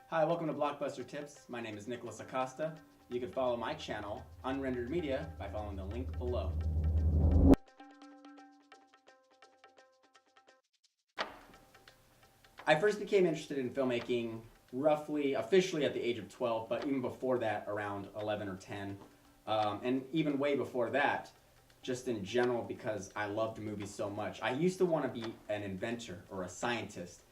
Hi, welcome to Blockbuster Tips. My name is Nicholas Acosta. You can follow my channel, Unrendered Media, by following the link below. I first became interested in filmmaking roughly, officially at the age of 12, but even before that, around 11 or 10. And even way before that, just in general because I loved movies so much. I used to want to be an inventor or a scientist.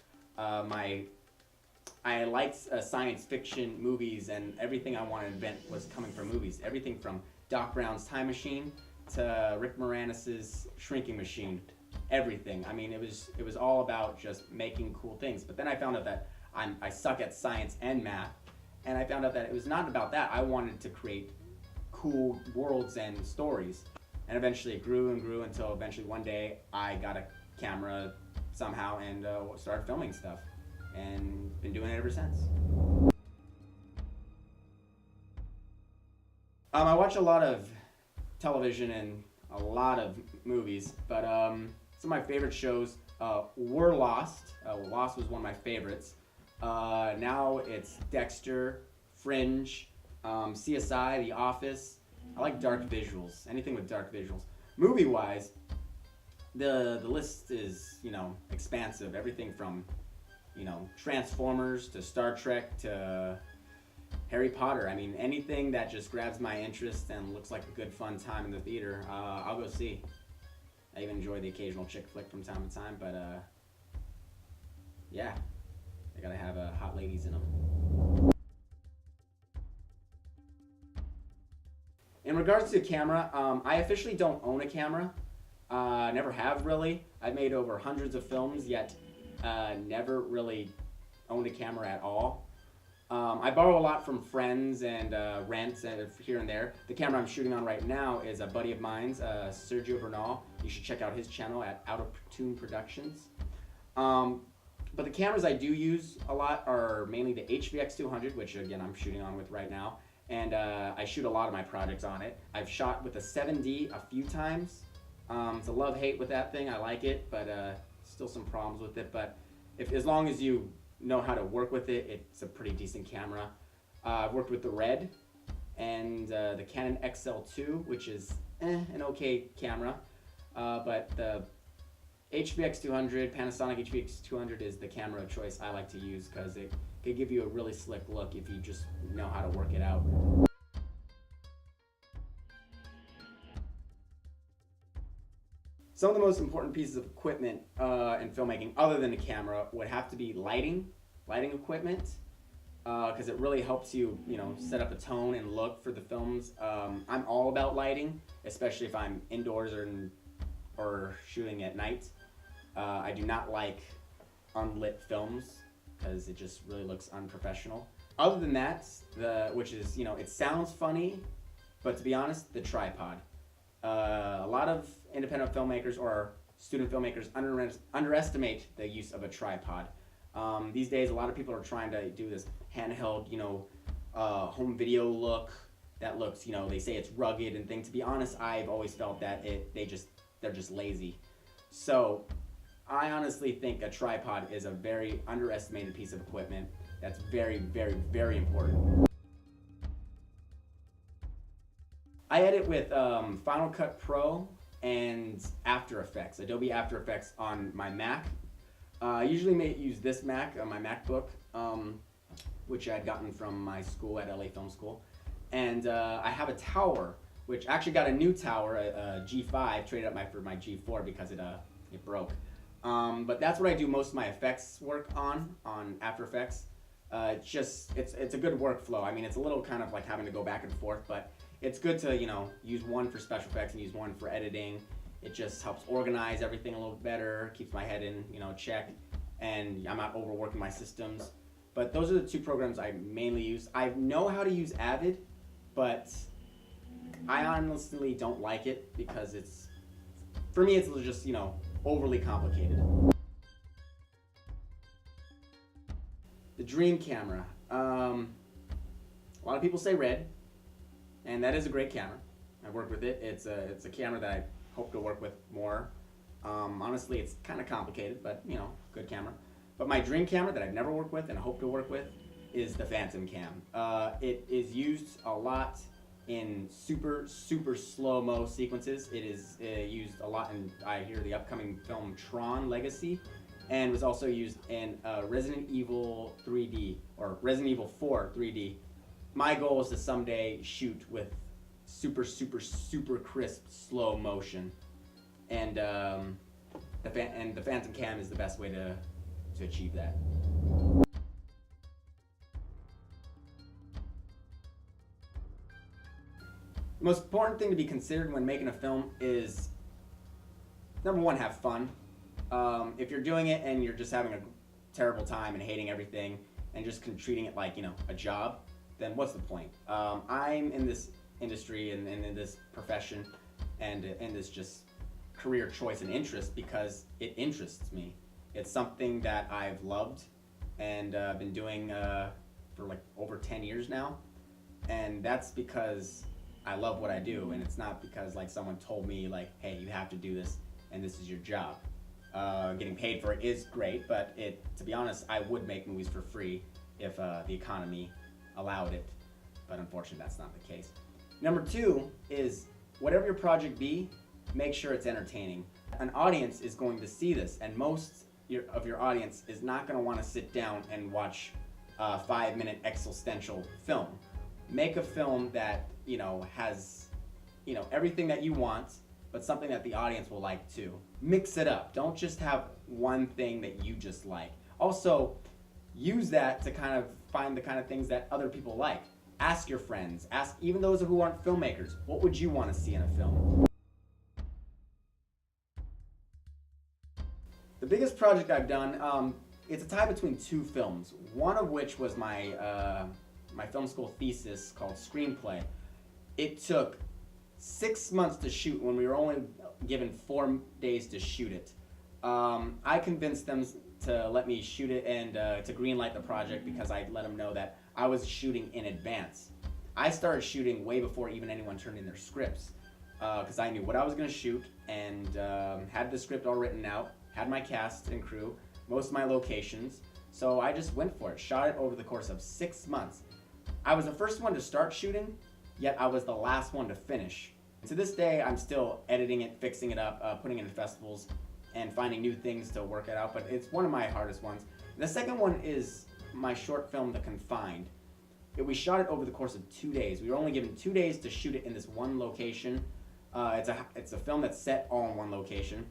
I liked science fiction movies, and everything I wanted to invent was coming from movies. Everything from Doc Brown's Time Machine to Rick Moranis' Shrinking Machine. Everything. I mean, it was all about just making cool things. But then I found out that I suck at science and math, and I found out that it was not about that. I wanted to create cool worlds and stories. And eventually it grew and grew until eventually one day I got a camera somehow and started filming stuff. And been doing it ever since. I watch a lot of television and a lot of movies, but some of my favorite shows were Lost. Lost was one of my favorites. Now it's Dexter, Fringe, CSI, The Office. I like dark visuals, anything with dark visuals. Movie-wise, the list is, expansive. Everything from Transformers to Star Trek to Harry Potter. I mean, anything that just grabs my interest and looks like a good fun time in the theater, I'll go see. I even enjoy the occasional chick flick from time to time, but yeah, they gotta have hot ladies in them. In regards to camera, I officially don't own a camera. Never have really. I've made over hundreds of films, yet never really owned a camera at all. I borrow a lot from friends and rent here and there. The camera I'm shooting on right now is a buddy of mine's, Sergio Bernal. You should check out his channel at Out of Tune Productions. But the cameras I do use a lot are mainly the HVX200, which again I'm shooting on with right now, and I shoot a lot of my projects on it. I've shot with a 7D a few times. It's a love-hate with that thing. I like it, but still some problems with it, but as long as you know how to work with it, it's a pretty decent camera. I've worked with the Red and the Canon XL2, which is an okay camera, but the HVX200, Panasonic HVX200 is the camera of choice I like to use because it can give you a really slick look if you just know how to work it out. Some of the most important pieces of equipment in filmmaking, other than a camera, would have to be lighting equipment, because it really helps you, set up a tone and look for the films. I'm all about lighting, especially if I'm indoors or shooting at night. I do not like unlit films because it just really looks unprofessional. Other than that, which is, it sounds funny, but to be honest, the tripod. A lot of independent filmmakers or student filmmakers underestimate the use of a tripod. These days, a lot of people are trying to do this handheld, home video look that looks, they say it's rugged and things. To be honest, I've always felt that they're just lazy. So I honestly think a tripod is a very underestimated piece of equipment that's very, very, very important. I edit with Final Cut Pro and After Effects, Adobe After Effects on my Mac. I usually use this Mac, my MacBook, which I had gotten from my school at LA Film School. And I have a tower, which actually got a new tower, a G5, traded up for my G4 because it broke. But that's what I do most of my effects work on After Effects. It's a good workflow. I mean, it's a little kind of like having to go back and forth, but it's good to, use one for special effects and use one for editing. It just helps organize everything a little better, keeps my head in, check, and I'm not overworking my systems. But those are the two programs I mainly use. I know how to use Avid, but I honestly don't like it because for me, it's just, overly complicated. The dream camera. A lot of people say Red, and that is a great camera. I've worked with it. It's a camera that I hope to work with more. Honestly, it's kind of complicated, but good camera. But my dream camera that I've never worked with and I hope to work with is the Phantom Cam. It is used a lot in super slow-mo sequences. It is used a lot in, I hear, the upcoming film Tron Legacy, and was also used in Resident Evil 3D, or Resident Evil 4 3D. My goal is to someday shoot with super crisp slow motion, and the Phantom Cam is the best way to achieve that. The most important thing to be considered when making a film is, number one, have fun. If you're doing it and you're just having a terrible time and hating everything and just treating it like, a job, then what's the point? I'm in this industry and in this profession and in this just career choice and interest because it interests me. It's something that I've loved and been doing for like over 10 years now, and that's because I love what I do, and it's not because like someone told me like, hey, you have to do this and this is your job. Getting paid for it is great, but to be honest, I would make movies for free if the economy allowed it, but unfortunately that's not the case. Number two is, whatever your project be, make sure it's entertaining. An audience is going to see this, and most of your audience is not going to want to sit down and watch a 5-minute existential film. Make a film that has everything that you want, but something that the audience will like too. Mix it up. Don't just have one thing that you just like. Also, use that to kind of find the kind of things that other people like. Ask your friends, ask even those who aren't filmmakers, what would you want to see in a film? The biggest project I've done, it's a tie between two films, one of which was my film school thesis called Screenplay. It took 6 months to shoot when we were only given 4 days to shoot it. I convinced them to let me shoot it and to greenlight the project because I let them know that I was shooting in advance. I started shooting way before even anyone turned in their scripts because I knew what I was going to shoot and had the script all written out, had my cast and crew, most of my locations, so I just went for it, shot it over the course of 6 months. I was the first one to start shooting, yet I was the last one to finish. To this day, I'm still editing it, fixing it up, putting it in festivals, and finding new things to work it out, but it's one of my hardest ones. The second one is my short film, The Confined. We shot it over the course of 2 days. We were only given 2 days to shoot it in this one location. It's a film that's set all in one location,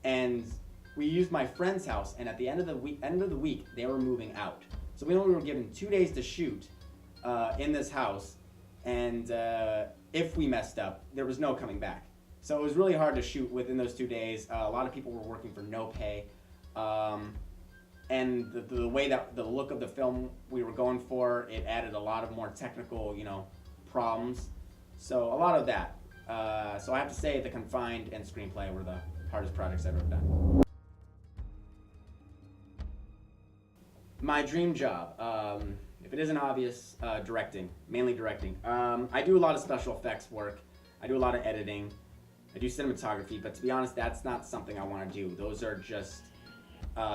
and we used my friend's house, and at the end of the week, they were moving out. So we only were given 2 days to shoot in this house, and if we messed up, there was no coming back. So it was really hard to shoot within those 2 days. A lot of people were working for no pay, and the way that the look of the film we were going for, it added a lot of more technical, problems. So a lot of that. So I have to say, The Confined and Screenplay were the hardest projects I've ever done. My dream job, if it isn't obvious, directing, mainly directing. I do a lot of special effects work. I do a lot of editing. I do cinematography, but to be honest, that's not something I want to do. Those are just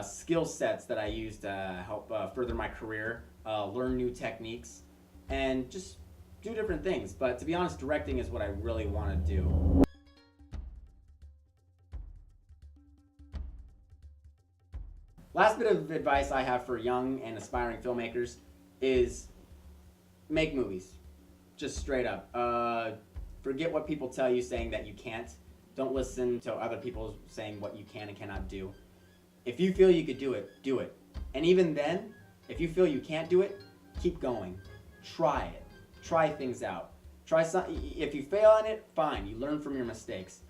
skill sets that I use to help further my career, learn new techniques, and just do different things. But to be honest, directing is what I really want to do. Last bit of advice I have for young and aspiring filmmakers is make movies. Just straight up. Forget what people tell you saying that you can't. Don't listen to other people saying what you can and cannot do. If you feel you could do it, do it. And even then, if you feel you can't do it, keep going. Try it. Try things out. If you fail on it, fine. You learn from your mistakes.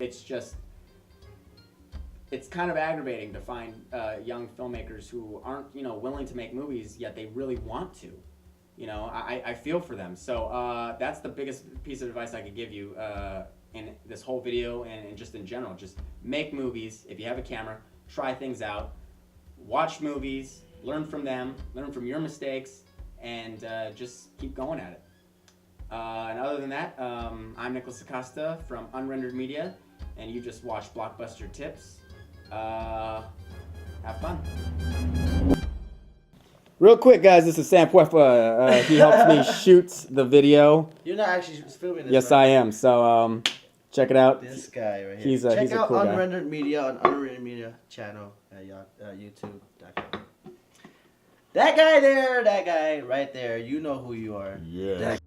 It's kind of aggravating to find young filmmakers who aren't, willing to make movies, yet they really want to. I feel for them. So that's the biggest piece of advice I could give you in this whole video and just in general. Just make movies. If you have a camera, try things out. Watch movies, learn from them, learn from your mistakes, and just keep going at it. And other than that, I'm Nicholas Acosta from Unrendered Media, and you just watched Blockbuster Tips. Have fun. Real quick, guys, this is Sam Puefa. He helps me shoot the video. You're not actually filming this. Yes, right? I am. So check it out. This guy right here. He's Check a out cool guy. Unrendered Media on Unrendered Media channel at YouTube.com. That guy there, that guy right there. You know who you are. Yeah.